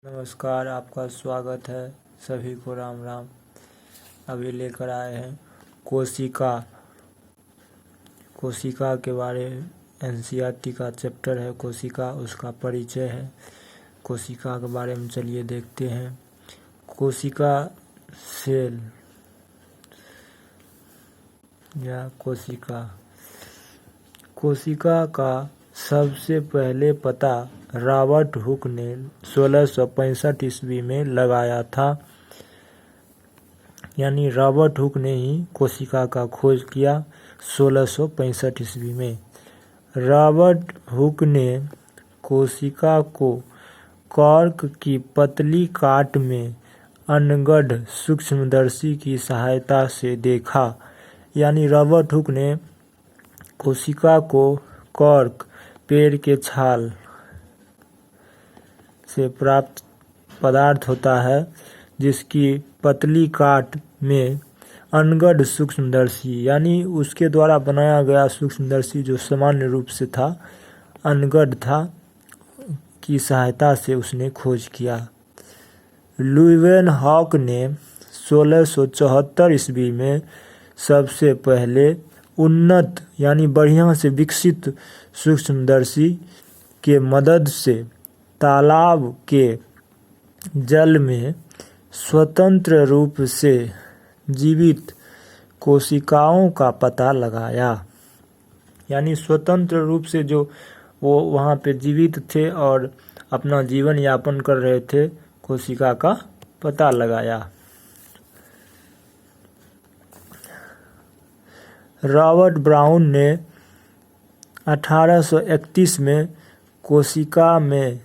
नमस्कार, आपका स्वागत है। सभी को राम राम। अभी लेकर आए हैं कोशिका के बारे में। एनसीईआरटी का चैप्टर है कोशिका, उसका परिचय है। कोशिका के बारे में चलिए देखते हैं। कोशिका सेल या कोशिका का सबसे पहले पता रॉबर्ट हुक ने 1665 ईस्वी में लगाया था। यानी रॉबर्ट हुक ने ही कोशिका का खोज किया 1665 ईस्वी में। रॉबर्ट हुक ने कोशिका को कॉर्क की पतली काट में अनगढ़ सूक्ष्मदर्शी की सहायता से देखा। यानी रॉबर्ट हुक ने कोशिका को कॉर्क, पेड़ के छाल से प्राप्त पदार्थ होता है जिसकी पतली काट में अनगढ़ सूक्ष्मदर्शी, यानी उसके द्वारा बनाया गया सूक्ष्मदर्शी जो सामान्य रूप से था, अनगढ़ था, की सहायता से उसने खोज किया। ल्यूवेनहॉक ने 1674 ईस्वी में सबसे पहले उन्नत यानी बढ़िया से विकसित सूक्ष्मदर्शी के मदद से तालाब के जल में स्वतंत्र रूप से जीवित कोशिकाओं का पता लगाया। यानी स्वतंत्र रूप से जो वो वहाँ पे जीवित थे और अपना जीवन यापन कर रहे थे, कोशिका का पता लगाया। रॉबर्ट ब्राउन ने 1831 में कोशिका में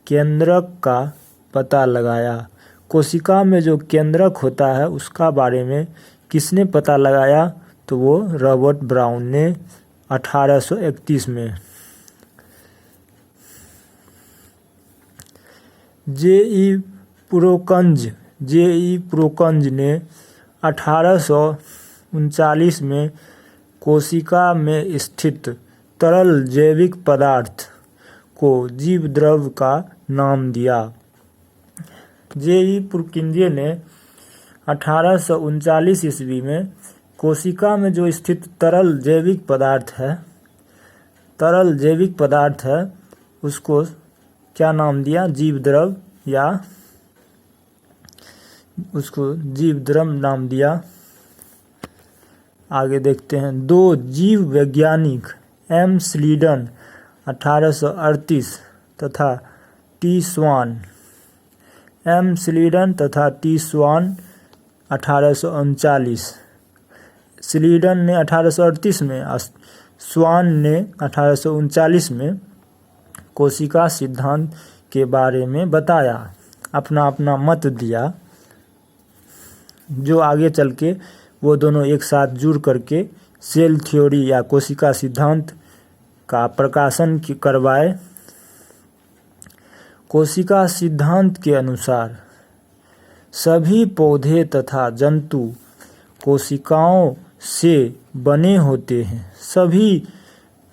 केंद्रक का पता लगाया। कोशिका में जो केंद्रक होता है उसका बारे में किसने पता लगाया? तो वो रॉबर्ट ब्राउन ने 1831 में। जे.ई. प्रोकंज ने 1839 में कोशिका में स्थित तरल जैविक पदार्थ को जीव द्रव्य का नाम दिया। जे.ई. प्रोकंज ने 1839 ईस्वी में कोशिका में जो स्थित तरल जैविक पदार्थ है उसको क्या नाम दिया? जीव द्रव्य, या उसको जीव द्रव्य नाम दिया। आगे देखते हैं। दो जीव वैज्ञानिक एम स्लीडन 1838 तथा टी स्वान 1839। स्लीडन ने 1838 में, स्वान ने 1839 में कोशिका सिद्धांत के बारे में बताया, अपना मत दिया, जो आगे चल के वो दोनों एक साथ जुड़ करके सेल थ्योरी या कोशिका सिद्धांत का प्रकाशन करवाए। कोशिका सिद्धांत के अनुसार सभी पौधे तथा जंतु कोशिकाओं से बने होते हैं।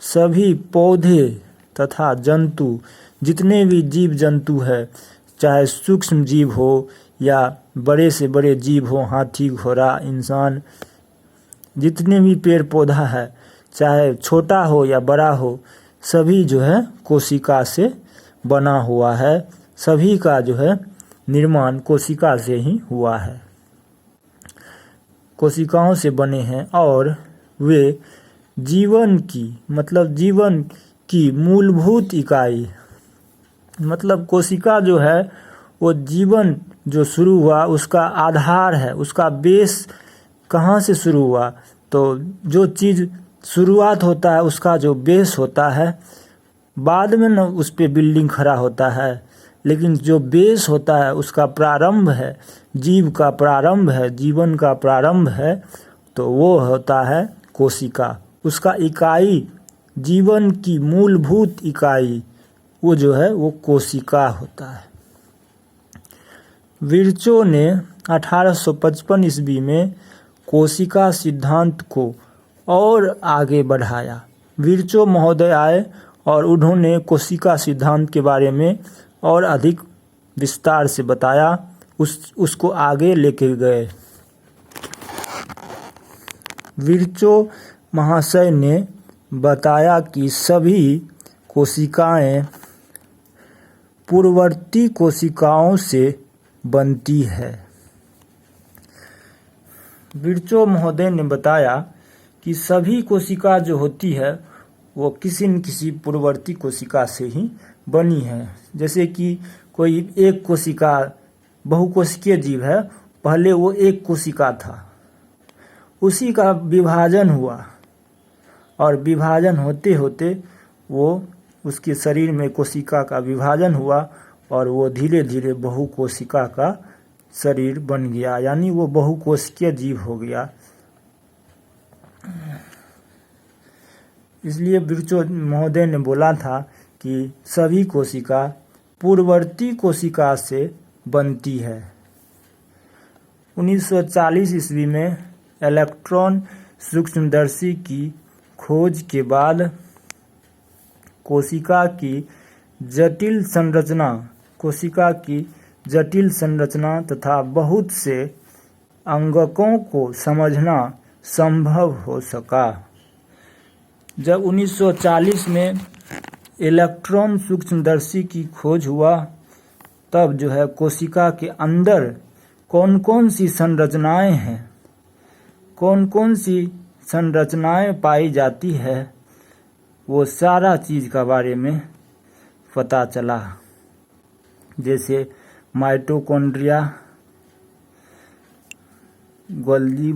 सभी पौधे तथा जंतु, जितने भी जीव जंतु है, चाहे सूक्ष्म जीव हो या बड़े से बड़े जीव हो, हाथी, घोड़ा, इंसान, जितने भी पेड़ पौधा है, चाहे छोटा हो या बड़ा हो, सभी जो है कोशिका से बना हुआ है। सभी का जो है निर्माण कोशिका से ही हुआ है, कोशिकाओं से बने हैं। और वे जीवन की मूलभूत इकाई, मतलब कोशिका जो है वो जीवन जो शुरू हुआ उसका आधार है, उसका बेस कहाँ से शुरू हुआ? तो जो चीज़ शुरुआत होता है उसका जो बेस होता है, बाद में न उस पे बिल्डिंग खड़ा होता है, लेकिन जो बेस होता है उसका प्रारंभ है, जीव का प्रारंभ है, जीवन का प्रारंभ है, तो वो होता है कोशिका। उसका इकाई, जीवन की मूलभूत इकाई, वो जो है वो कोशिका होता है। विर्चो ने 1855 ईस्वी में कोशिका सिद्धांत को और आगे बढ़ाया। विर्चो महोदय आए और उन्होंने कोशिका सिद्धांत के बारे में और अधिक विस्तार से बताया, उसको आगे लेके गए। विर्चो महाशय ने बताया कि सभी कोशिकाएं पूर्ववर्ती कोशिकाओं से बनती है। विर्चो महोदय ने बताया कि सभी कोशिका जो होती है वो किसी न किसी पूर्ववर्ती कोशिका से ही बनी है। जैसे कि कोई एक कोशिका बहुकोशिकीय जीव है, पहले वो एक कोशिका था, उसी का विभाजन हुआ और विभाजन होते होते वो उसके शरीर में कोशिका का विभाजन हुआ और वो धीरे धीरे बहुकोशिका का शरीर बन गया, यानी वो बहुकोशिकीय जीव हो गया। इसलिए विर्चो महोदय ने बोला था कि सभी कोशिका पूर्ववर्ती कोशिका से बनती है। 1940 ईस्वी में इलेक्ट्रॉन सूक्ष्मदर्शी की खोज के बाद कोशिका की जटिल संरचना तथा बहुत से अंगकों को समझना संभव हो सका। जब 1940 में इलेक्ट्रॉन सूक्ष्मदर्शी की खोज हुआ, तब जो है कोशिका के अंदर कौन कौन सी संरचनाएं हैं, कौन कौन सी संरचनाएं पाई जाती है, वो सारा चीज का बारे में पता चला। जैसे माइटोकॉन्ड्रिया, गोल्गी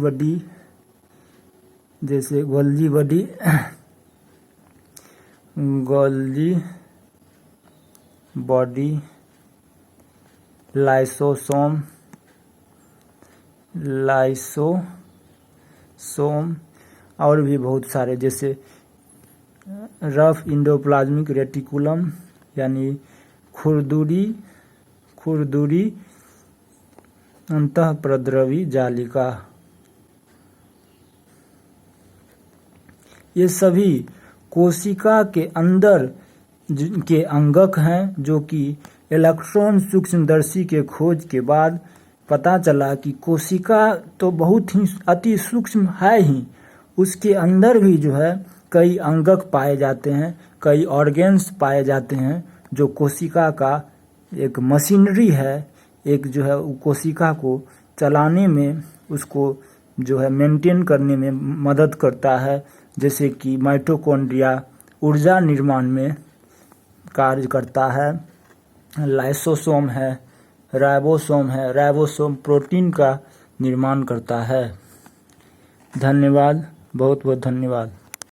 बॉडी, लाइसोसोम और भी बहुत सारे, जैसे रफ इंडोप्लाज्मिक रेटिकुलम यानी खुरदुरी अंतःप्रद्रवी जालिका। ये सभी कोशिका के अंदर के अंगक हैं, जो कि इलेक्ट्रॉन सूक्ष्मदर्शी के खोज के बाद पता चला कि कोशिका तो बहुत ही अति सूक्ष्म है ही, उसके अंदर भी जो है कई अंगक पाए जाते हैं, कई ऑर्गेन्स पाए जाते हैं, जो कोशिका का एक मशीनरी है, एक जो है कोशिका को चलाने में, उसको जो है मेंटेन करने में मदद करता है। जैसे कि माइटोकॉन्ड्रिया ऊर्जा निर्माण में कार्य करता है, लाइसोसोम है, राइबोसोम प्रोटीन का निर्माण करता है। धन्यवाद, बहुत बहुत धन्यवाद।